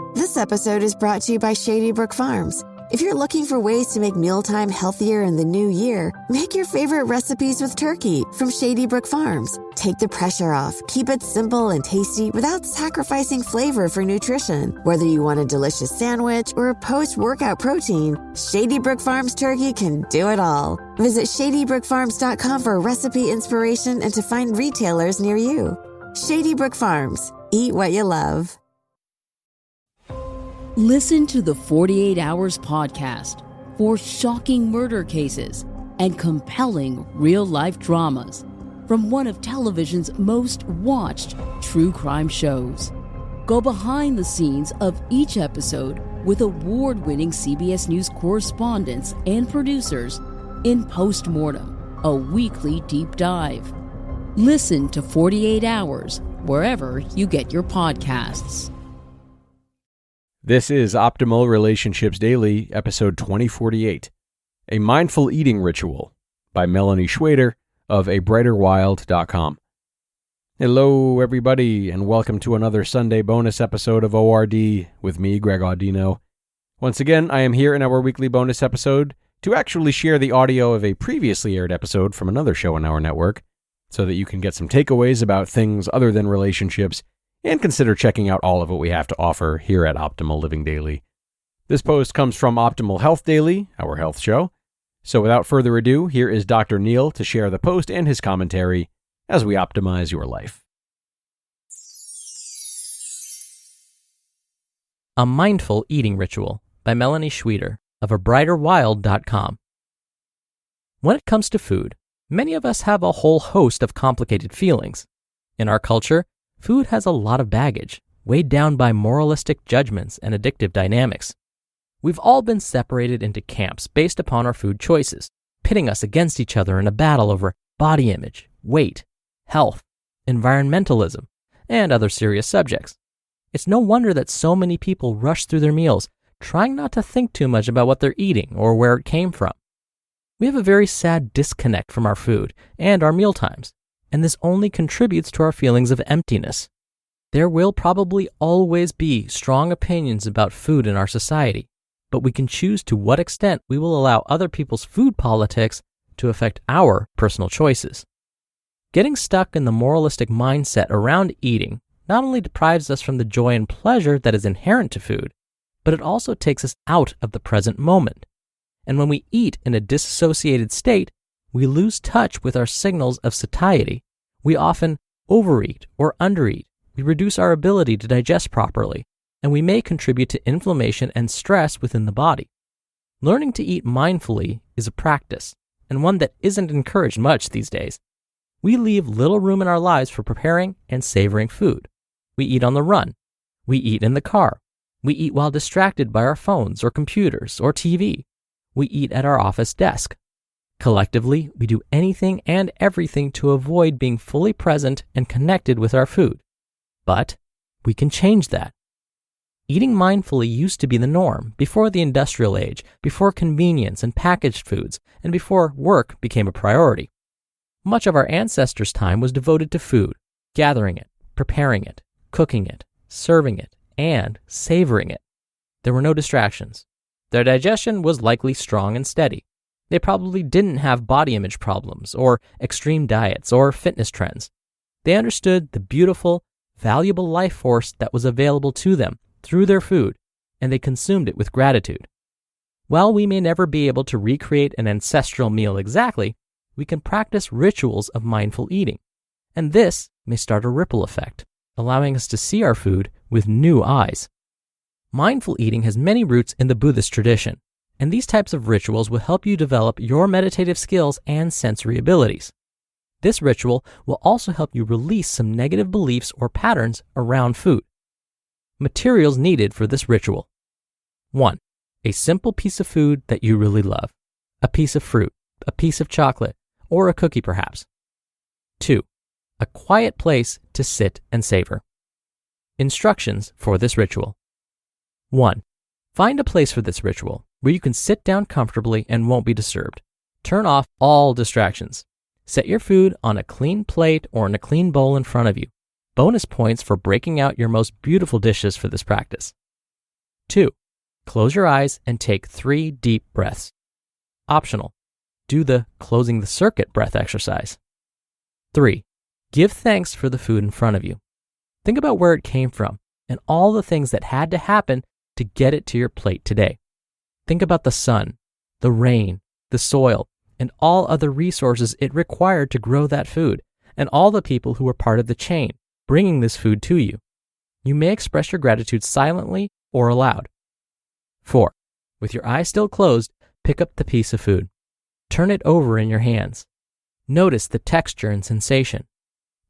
This episode is brought to you by Shady Brook Farms. If you're looking for ways to make mealtime healthier in the new year, make your favorite recipes with turkey from Shady Brook Farms. Take the pressure off, keep it simple and tasty without sacrificing flavor for nutrition. Whether you want a delicious sandwich or a post-workout protein, Shady Brook Farms turkey can do it all. Visit shadybrookfarms.com for recipe inspiration and to find retailers near you. Shady Brook Farms. Eat what you love. Listen to the 48 Hours podcast for shocking murder cases and compelling real-life dramas from one of television's most watched true crime shows. Go behind the scenes of each episode with award-winning CBS News correspondents and producers in Postmortem, a weekly deep dive. Listen to 48 Hours wherever you get your podcasts. This is Optimal Relationships Daily, episode 2048, A Mindful Eating Ritual by Melani Schweder of abrighterwild.com. Hello, everybody, and welcome to another Sunday bonus episode of ORD with me, Greg Audino. Once again, I am here in our weekly bonus episode to actually share the audio of a previously aired episode from another show on our network so that you can get some takeaways about things other than relationships and consider checking out all of what we have to offer here at Optimal Living Daily. This post comes from Optimal Health Daily, our health show. So without further ado, here is Dr. Neil to share the post and his commentary as we optimize your life. A Mindful Eating Ritual by Melani Schweder of abrighterwild.com. When it comes to food, many of us have a whole host of complicated feelings. In our culture, food has a lot of baggage, weighed down by moralistic judgments and addictive dynamics. We've all been separated into camps based upon our food choices, pitting us against each other in a battle over body image, weight, health, environmentalism, and other serious subjects. It's no wonder that so many people rush through their meals, trying not to think too much about what they're eating or where it came from. We have a very sad disconnect from our food and our mealtimes, and this only contributes to our feelings of emptiness. There will probably always be strong opinions about food in our society, but we can choose to what extent we will allow other people's food politics to affect our personal choices. Getting stuck in the moralistic mindset around eating not only deprives us from the joy and pleasure that is inherent to food, but it also takes us out of the present moment. And when we eat in a disassociated state, we lose touch with our signals of satiety. We often overeat or undereat. We reduce our ability to digest properly, and we may contribute to inflammation and stress within the body. Learning to eat mindfully is a practice, and one that isn't encouraged much these days. We leave little room in our lives for preparing and savoring food. We eat on the run. We eat in the car. We eat while distracted by our phones or computers or TV. We eat at our office desk. Collectively, we do anything and everything to avoid being fully present and connected with our food. But we can change that. Eating mindfully used to be the norm before the industrial age, before convenience and packaged foods, and before work became a priority. Much of our ancestors' time was devoted to food, gathering it, preparing it, cooking it, serving it, and savoring it. There were no distractions. Their digestion was likely strong and steady. They probably didn't have body image problems or extreme diets or fitness trends. They understood the beautiful, valuable life force that was available to them through their food, and they consumed it with gratitude. While we may never be able to recreate an ancestral meal exactly, we can practice rituals of mindful eating, and this may start a ripple effect, allowing us to see our food with new eyes. Mindful eating has many roots in the Buddhist tradition, and these types of rituals will help you develop your meditative skills and sensory abilities. This ritual will also help you release some negative beliefs or patterns around food. Materials needed for this ritual. 1. A simple piece of food that you really love. A piece of fruit, a piece of chocolate, or a cookie perhaps. 2. A quiet place to sit and savor. Instructions for this ritual. 1. Find a place for this ritual where you can sit down comfortably and won't be disturbed. Turn off all distractions. Set your food on a clean plate or in a clean bowl in front of you. Bonus points for breaking out your most beautiful dishes for this practice. 2. Close your eyes and take 3 deep breaths. Optional. Do the closing the circuit breath exercise. 3. Give thanks for the food in front of you. Think about where it came from and all the things that had to happen to get it to your plate today. Think about the sun, the rain, the soil, and all other resources it required to grow that food, and all the people who were part of the chain, bringing this food to you. You may express your gratitude silently or aloud. 4. With your eyes still closed, pick up the piece of food. Turn it over in your hands. Notice the texture and sensation.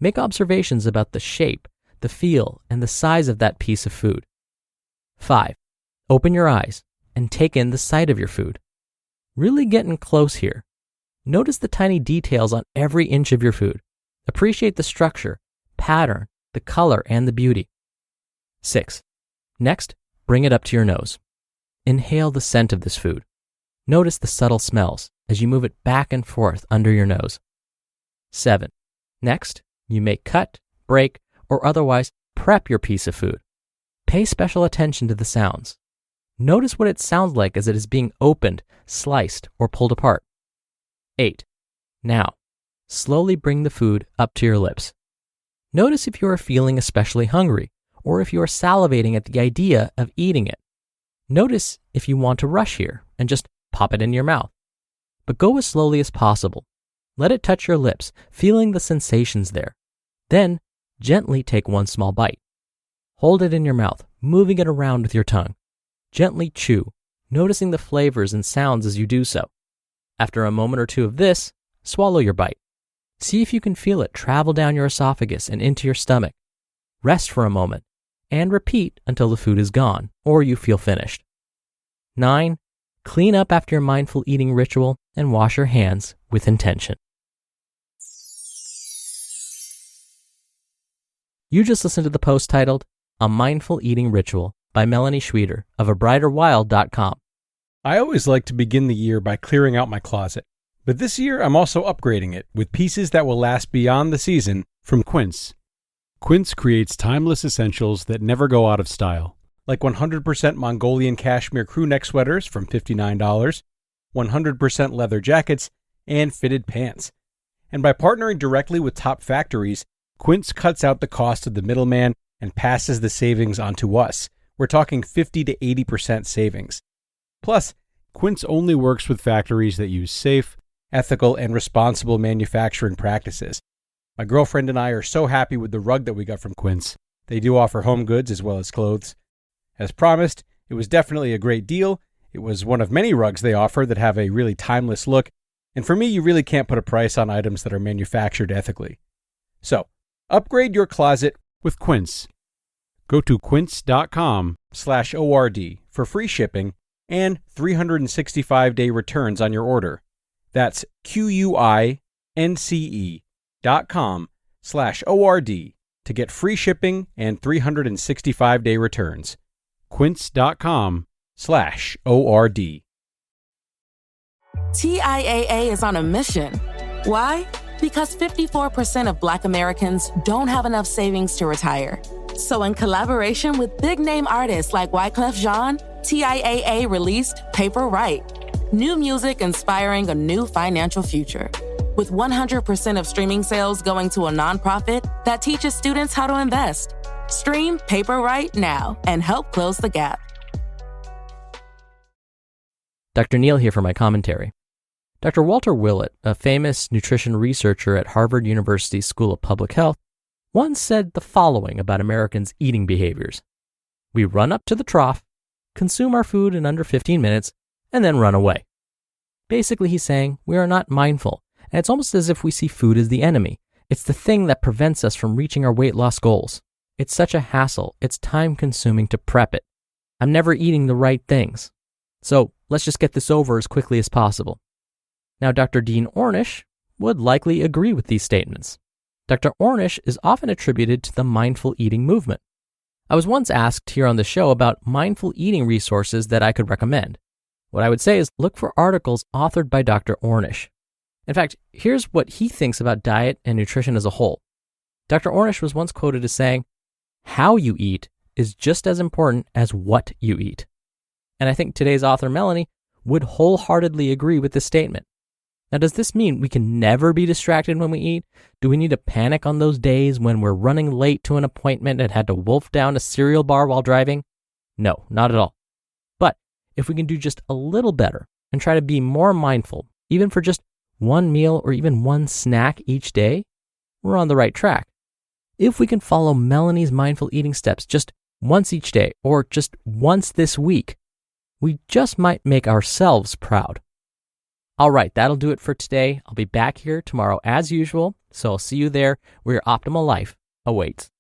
Make observations about the shape, the feel, and the size of that piece of food. 5. Open your eyes and take in the sight of your food. Really getting close here. Notice the tiny details on every inch of your food. Appreciate the structure, pattern, the color, and the beauty. 6. Next, bring it up to your nose. Inhale the scent of this food. Notice the subtle smells as you move it back and forth under your nose. 7. Next, you may cut, break, or otherwise prep your piece of food. Pay special attention to the sounds. Notice what it sounds like as it is being opened, sliced, or pulled apart. 8. Now, slowly bring the food up to your lips. Notice if you are feeling especially hungry, or if you are salivating at the idea of eating it. Notice if you want to rush here and just pop it in your mouth. But go as slowly as possible. Let it touch your lips, feeling the sensations there. Then, gently take one small bite. Hold it in your mouth, moving it around with your tongue. Gently chew, noticing the flavors and sounds as you do so. After a moment or two of this, swallow your bite. See if you can feel it travel down your esophagus and into your stomach. Rest for a moment, and repeat until the food is gone or you feel finished. 9. Clean up after your mindful eating ritual and wash your hands with intention. You just listened to the post titled, A Mindful Eating Ritual by Melani Schweder of abrighterwild.com. I always like to begin the year by clearing out my closet, but this year I'm also upgrading it with pieces that will last beyond the season from Quince. Quince creates timeless essentials that never go out of style, like 100% Mongolian cashmere crew neck sweaters from $59, 100% leather jackets, and fitted pants. And by partnering directly with top factories, Quince cuts out the cost of the middleman and passes the savings on to us. We're talking 50 to 80% savings. Plus, Quince only works with factories that use safe, ethical, and responsible manufacturing practices. My girlfriend and I are so happy with the rug that we got from Quince. They do offer home goods as well as clothes. As promised, it was definitely a great deal. It was one of many rugs they offer that have a really timeless look. And for me, you really can't put a price on items that are manufactured ethically. So, upgrade your closet with Quince. Go to quince.com/ORD for free shipping and 365-day returns on your order. That's QUINCE.com/ORD to get free shipping and 365-day returns. Quince.com/ORD. TIAA is on a mission. Why? Because 54% of Black Americans don't have enough savings to retire. So in collaboration with big-name artists like Wyclef Jean, TIAA released Paper Right, new music inspiring a new financial future. With 100% of streaming sales going to a nonprofit that teaches students how to invest. Stream Paper Right now and help close the gap. Dr. Neal here for my commentary. Dr. Walter Willett, a famous nutrition researcher at Harvard University School of Public Health, once said the following about Americans' eating behaviors. We run up to the trough, consume our food in under 15 minutes, and then run away. Basically, he's saying we are not mindful, and it's almost as if we see food as the enemy. It's the thing that prevents us from reaching our weight loss goals. It's such a hassle, it's time-consuming to prep it. I'm never eating the right things. So let's just get this over as quickly as possible. Now, Dr. Dean Ornish would likely agree with these statements. Dr. Ornish is often attributed to the mindful eating movement. I was once asked here on the show about mindful eating resources that I could recommend. What I would say is look for articles authored by Dr. Ornish. In fact, here's what he thinks about diet and nutrition as a whole. Dr. Ornish was once quoted as saying, "How you eat is just as important as what you eat. And I think today's author, Melani, would wholeheartedly agree with this statement. Now, does this mean we can never be distracted when we eat? Do we need to panic on those days when we're running late to an appointment and had to wolf down a cereal bar while driving? No, not at all. But if we can do just a little better and try to be more mindful, even for just one meal or even one snack each day, we're on the right track. If we can follow Melani's mindful eating steps just once each day or just once this week, we just might make ourselves proud. All right, that'll do it for today. I'll be back here tomorrow as usual, so I'll see you there where your optimal life awaits.